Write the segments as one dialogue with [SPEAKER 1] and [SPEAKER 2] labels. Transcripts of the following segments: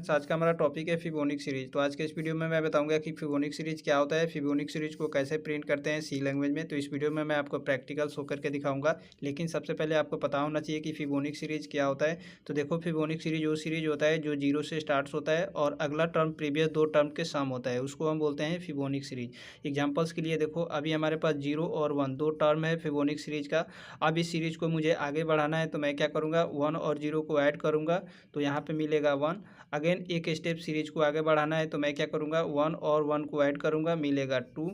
[SPEAKER 1] आज का हमारा टॉपिक है फिबोनिक्स सीरीज। तो आज के इस वीडियो में मैं बताऊंगा कि फिबोनिक्स सीरीज क्या होता है, फिबोनिक्स सीरीज को कैसे प्रिंट करते हैं सी लैंग्वेज में। तो इस वीडियो में मैं आपको प्रैक्टिकल शो करके दिखाऊंगा, लेकिन सबसे पहले आपको पता होना चाहिए कि फिबोनिक्स सीरीज क्या होता है। तो देखो, फिबोनिक्स सीरीज वो सीरीज होता है जो 0 से स्टार्ट होता है और अगला टर्म प्रीवियस 2 टर्म के सम होता है, उसको हम बोलते हैं फिबोनिक्स सीरीज। एग्जाम्पल्स के लिए देखो, अभी हमारे पास 0 और 1 दो टर्म है फिबोनिक्स सीरीज का। अब इस सीरीज को मुझे आगे बढ़ाना है तो मैं क्या करूँगा, 1 और 0 को ऐड करूँगा तो यहाँ पे मिलेगा 1। अगेन एक स्टेप सीरीज को आगे बढ़ाना है तो मैं क्या करूँगा, 1 और 1 को ऐड करूँगा, मिलेगा 2।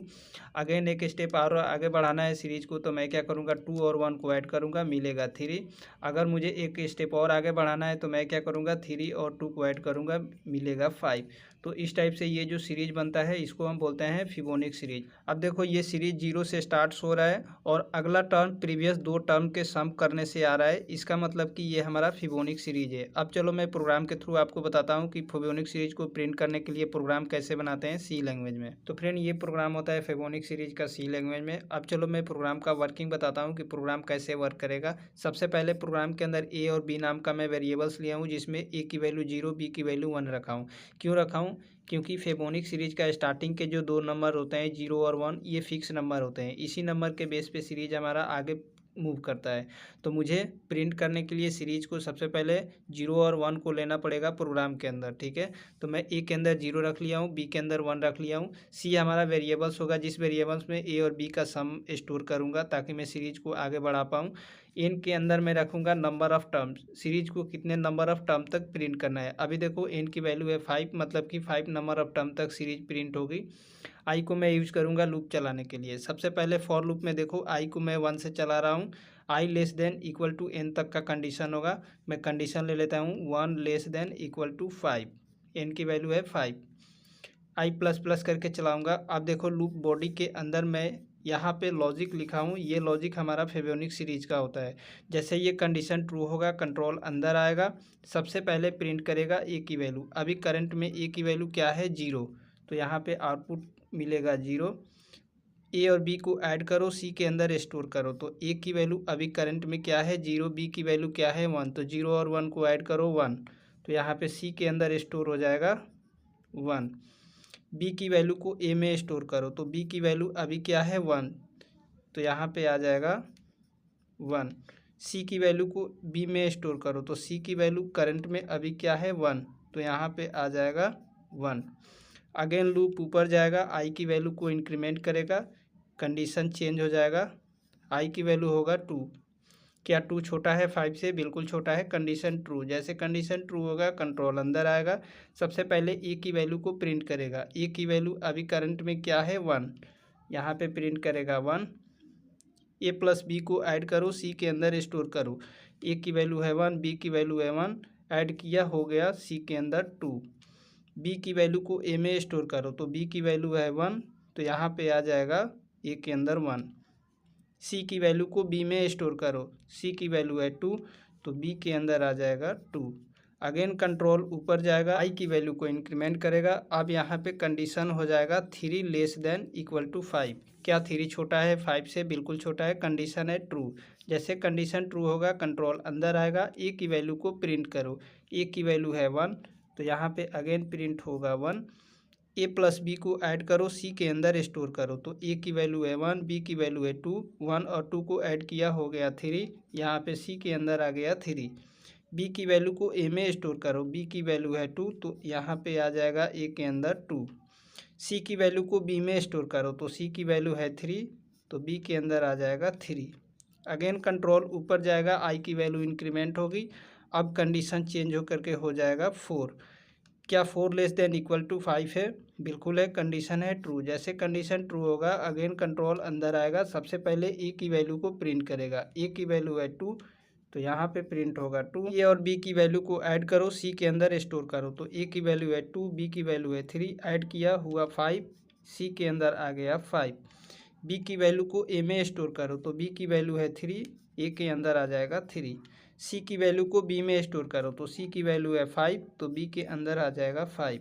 [SPEAKER 1] अगेन एक स्टेप और आगे बढ़ाना है सीरीज को तो मैं क्या करूँगा, 2 और 1 को ऐड करूँगा, मिलेगा 3। अगर मुझे एक स्टेप और आगे बढ़ाना है तो मैं क्या करूँगा, 3 और 2 को ऐड करूँगा, मिलेगा 5। तो इस टाइप से ये जो सीरीज बनता है इसको हम बोलते हैं फिबोनिक्स सीरीज। अब देखो, ये सीरीज 0 से स्टार्ट हो रहा है और अगला टर्म प्रीवियस 2 टर्म के सम करने से आ रहा है, इसका मतलब कि ये हमारा फिबोनिक्स सीरीज है। अब चलो मैं प्रोग्राम के थ्रू आपको बताता हूँ कि फिबोनिक्स सीरीज को प्रिंट करने के लिए प्रोग्राम कैसे बनाते हैं सी लैंग्वेज में। तो फ्रेंड, ये प्रोग्राम होता है फिबोनिक्स सीरीज का सी लैंग्वेज में। अब चलो मैं प्रोग्राम का वर्किंग बताता हूँ कि प्रोग्राम कैसे वर्क करेगा। सबसे पहले प्रोग्राम के अंदर ए और बी नाम का मैं वेरिएबल्स लिया हूँ, जिसमें ए की वैल्यू 0, बी की वैल्यू 1 रखा हूँ। क्यों रखा हूँ? क्योंकि फिबोनिक्स सीरीज का स्टार्टिंग के जो 2 नंबर होते हैं 0 और 1, ये फिक्स नंबर होते हैं। इसी नंबर के बेस पे सीरीज हमारा आगे मूव करता है। तो मुझे प्रिंट करने के लिए सीरीज को सबसे पहले 0 और 1 को लेना पड़ेगा प्रोग्राम के अंदर, ठीक है। तो मैं ए के अंदर 0 रख लिया हूँ, बी के अंदर 1 रख लिया हूँ। सी हमारा वेरिएबल्स होगा, जिस वेरिएबल्स में ए और बी का सम स्टोर करूँगा ताकि मैं सीरीज को आगे बढ़ा पाऊँ। एन के अंदर मैं रखूँगा नंबर ऑफ़ टर्म्स, सीरीज को कितने नंबर ऑफ़ टर्म तक प्रिंट करना है। अभी देखो, एन की वैल्यू है 5, मतलब कि 5 नंबर ऑफ़ टर्म तक सीरीज प्रिंट होगी। आई को मैं यूज करूँगा लूप चलाने के लिए। सबसे पहले फॉर लूप में देखो, आई को मैं 1 से चला रहा हूँ। I less than equal to N तक का कंडीशन होगा। मैं कंडीशन ले लेता हूँ 1 less than equal to 5, n की वैल्यू है 5। आई प्लस प्लस करके चलाऊँगा। अब देखो, लूप बॉडी के अंदर मैं यहाँ पे लॉजिक लिखा हूँ, ये लॉजिक हमारा फिबोनिक्स सीरीज का होता है। जैसे ये कंडीशन ट्रू होगा, कंट्रोल अंदर आएगा, सबसे पहले प्रिंट करेगा ए की वैल्यू। अभी करंट में ए की वैल्यू क्या है, 0, तो यहाँ पे आउटपुट मिलेगा 0। ए और बी को ऐड करो, सी के अंदर स्टोर करो। तो ए की वैल्यू अभी करंट में क्या है, 0, बी की वैल्यू क्या है, 1, तो 0 और 1 को ऐड करो, 1। तो यहाँ पे सी के अंदर स्टोर हो जाएगा 1। बी की वैल्यू को ए में स्टोर करो, तो बी की वैल्यू अभी क्या है, 1, तो यहाँ पे आ जाएगा 1। सी की वैल्यू को बी में स्टोर करो, तो सी की वैल्यू करंट में अभी क्या है, 1, तो यहाँ पे आ जाएगा 1। अगेन लूप ऊपर जाएगा, आई की वैल्यू को इंक्रीमेंट करेगा, कंडीशन चेंज हो जाएगा, आई की वैल्यू होगा 2। क्या 2 छोटा है 5 से? बिल्कुल छोटा है, कंडीशन ट्रू। जैसे कंडीशन ट्रू होगा, कंट्रोल अंदर आएगा, सबसे पहले ए की वैल्यू को प्रिंट करेगा। ए की वैल्यू अभी करंट में क्या है, 1, यहाँ पे प्रिंट करेगा 1। ए प्लस बी को ऐड करो, सी के अंदर स्टोर करो। ए की वैल्यू है 1, बी की वैल्यू है 1, ऐड किया, हो गया सी के अंदर 2। बी की वैल्यू को ए में स्टोर करो, तो बी की वैल्यू है 1, तो यहाँ पे आ जाएगा ए के अंदर 1। सी की वैल्यू को बी में स्टोर करो, सी की वैल्यू है 2, तो बी के अंदर आ जाएगा 2। अगेन कंट्रोल ऊपर जाएगा, आई की वैल्यू को इंक्रीमेंट करेगा। अब यहाँ पे कंडीशन हो जाएगा 3 लेस देन इक्वल टू 5। क्या 3 छोटा है 5 से? बिल्कुल छोटा है, कंडीशन है ट्रू। जैसे कंडीशन ट्रू होगा, कंट्रोल अंदर आएगा, ए की वैल्यू को प्रिंट करो। ए की वैल्यू है 1, तो यहाँ पे अगेन प्रिंट होगा 1। ए प्लस बी को ऐड करो, सी के अंदर स्टोर करो, तो ए की वैल्यू है 1, बी की वैल्यू है 2, 1 और 2 को ऐड किया, हो गया 3, यहाँ पे सी के अंदर आ गया 3। बी की वैल्यू को ए में स्टोर करो, बी की वैल्यू है 2, तो यहाँ पे आ जाएगा ए के अंदर 2। सी की वैल्यू को बी में स्टोर करो, तो सी की वैल्यू है 3, तो बी के अंदर आ जाएगा 3। अगेन कंट्रोल ऊपर जाएगा, आई की वैल्यू इंक्रीमेंट होगी, अब कंडीशन चेंज होकर के हो जाएगा 4। क्या 4 लेस देन इक्वल टू 5 है? बिल्कुल है, कंडीशन है ट्रू। जैसे कंडीशन ट्रू होगा, अगेन कंट्रोल अंदर आएगा, सबसे पहले ए की वैल्यू को प्रिंट करेगा। ए की वैल्यू है 2, तो यहाँ पे प्रिंट होगा 2। ए और बी की वैल्यू को ऐड करो, सी के अंदर स्टोर करो, तो ए की वैल्यू है 2, बी की वैल्यू है 3, ऐड किया, हुआ 5, सी के अंदर आ गया 5। बी की वैल्यू को ए में स्टोर करो, तो बी की वैल्यू है 3, ए के अंदर आ जाएगा 3। सी की वैल्यू को बी में स्टोर करो, तो सी की वैल्यू है 5, तो बी के अंदर आ जाएगा 5।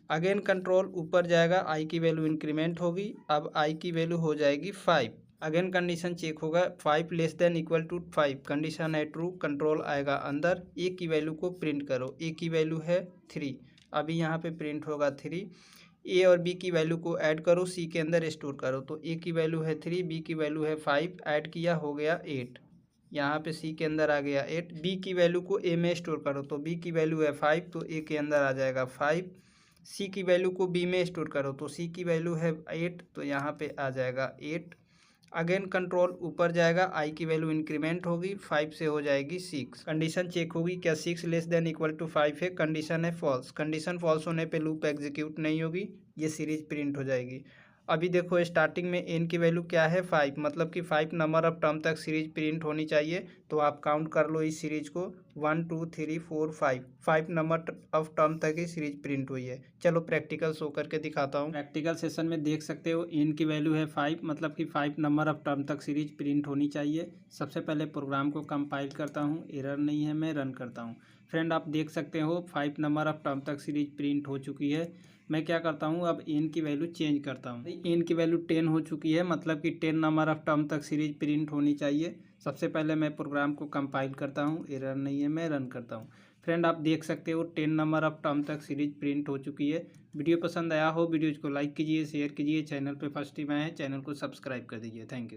[SPEAKER 1] अगेन कंट्रोल ऊपर जाएगा, आई की वैल्यू इंक्रीमेंट होगी, अब आई की वैल्यू हो जाएगी 5। अगेन कंडीशन चेक होगा, 5 less than equal to 5, condition है ट्रू, कंट्रोल आएगा अंदर, ए की वैल्यू को प्रिंट करो, ए की वैल्यू है 3। अभी यहाँ पे प्रिंट होगा 3। ए और बी की वैल्यू को ऐड करो, सी के अंदर स्टोर करो। तो ए की वैल्यू है 3, बी की वैल्यू है 5, ऐड किया हो गया 8। यहाँ पे सी के अंदर आ गया 8। बी की वैल्यू को ए में स्टोर करो, तो बी की वैल्यू है 5, तो ए के अंदर आ जाएगा 5। सी की वैल्यू को बी में स्टोर करो, तो सी की वैल्यू है 8, तो यहाँ पे आ जाएगा 8। अगेन कंट्रोल ऊपर जाएगा, आई की वैल्यू इंक्रीमेंट होगी, 5 से हो जाएगी 6। कंडीशन चेक होगी, क्या 6 लेस देन इक्वल टू 5 है। कंडीशन है फॉल्स। कंडीशन फॉल्स होने पे लूप एग्जीक्यूट नहीं होगी, ये सीरीज प्रिंट हो जाएगी। अभी देखो स्टार्टिंग में एन की वैल्यू क्या है 5, मतलब कि 5 नंबर ऑफ टर्म तक सीरीज प्रिंट होनी चाहिए। तो आप काउंट कर लो इस सीरीज को, 1 2 3 4 5 नंबर ऑफ टर्म तक ही सीरीज प्रिंट हुई है। चलो प्रैक्टिकल शो करके दिखाता हूँ। प्रैक्टिकल सेशन में देख सकते हो एन की वैल्यू है 5, मतलब कि 5 नंबर ऑफ टर्म तक सीरीज प्रिंट होनी चाहिए। सबसे पहले प्रोग्राम को कंपाइल करता हूँ, एरर नहीं है, मैं रन करता हूँ। फ्रेंड आप देख सकते हो 5 नंबर ऑफ टर्म तक सीरीज प्रिंट हो चुकी है। मैं क्या करता हूँ, अब एन की वैल्यू चेंज करता हूँ। एन की वैल्यू 10 हो चुकी है, मतलब कि 10 नंबर ऑफ टर्म तक सीरीज प्रिंट होनी चाहिए। सबसे पहले मैं प्रोग्राम को कंपाइल करता हूँ, एरर नहीं है, मैं रन करता हूँ। फ्रेंड आप देख सकते हो 10 नंबर ऑफ टर्म तक सीरीज प्रिंट हो चुकी है। वीडियो पसंद आया हो वीडियोज़ को लाइक कीजिए, शेयर कीजिए। चैनल पे फर्स्ट टाइम आए हैं चैनल को सब्सक्राइब कर दीजिए। Thank you.